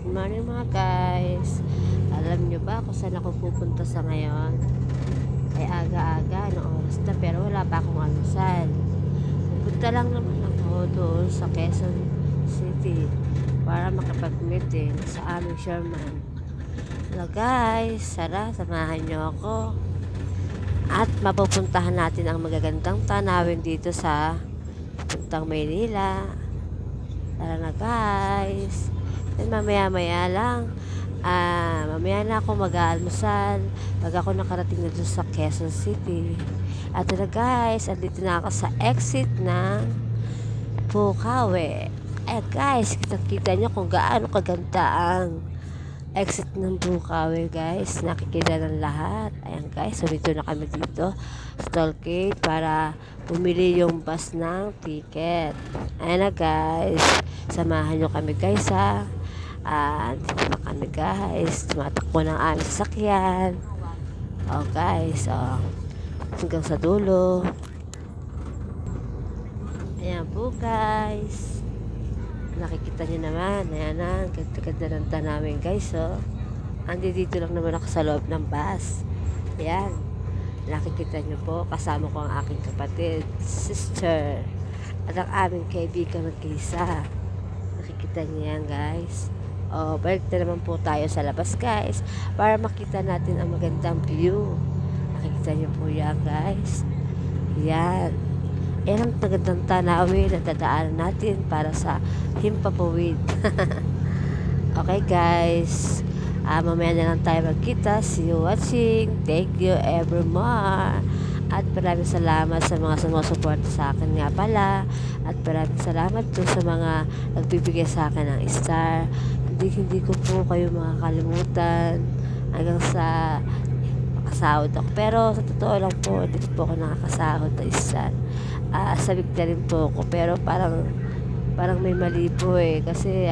Good morning mga guys. Alam nyo ba kung saan ako pupunta sa ngayon? Ay aga-aga, anong oras na, pero wala pa akong almusal. Pupunta lang naman ako doon sa Quezon City para makapag-meeting sa aming Sherman. Hello guys, samahan nyo ako. At mapupuntahan natin ang magagandang tanawin dito sa puntang Maynila. Tara na guys. Then mamaya na ako mag-aalmusal pag ako nakarating na doon sa Quezon City. At na guys, andito na ako sa exit ng Bukawi. Guys, kita nyo kung gaano kaganda ang exit ng Bukawi guys. Nakikita ng lahat. Ayan guys, so dito na kami dito sa toll gate para bumili yung bus ng ticket. Ayan na guys, samahan nyo kami guys ha. Dito na kami guys, tumatakbo ng aming sasakyan. Guys, hanggang sa dulo. Ayan po guys, nakikita nyo naman. Ayan na, ganda ng tanawin guys. Dito lang naman ako sa loob ng bus. Ayan, nakikita nyo po, kasama ko ang aking kapatid, sister, at ang aming kaibigan mag-isa. Nakikita nyo yan guys. Balik na naman po tayo sa labas guys para makita natin ang magandang view. Nakikita nyo po yan guys. Yan, yan ang magandang tanawin na dadaanan natin para sa Himpapawid. Okay guys, mamaya na lang tayo magkita. See you watching. Thank you evermore. At maraming salamat sa mga sumusuporta sa akin nga pala. At maraming salamat po sa mga nagbibigay sa akin ng star. Hindi ko po kayo makakalimutan hanggang sa makasahod ako. Pero sa totoo lang po, hindi po ako nakakasahod na star. Sabik na rin po ako. Pero parang may mali po kasi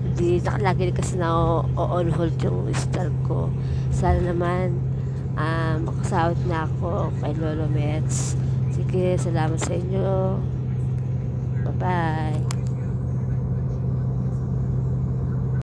hindi nakalagi kasi na on hold yung star ko. Sana naman makasahod na ako kay Lolo Mets. Sige, salamat sa inyo. Bye bye.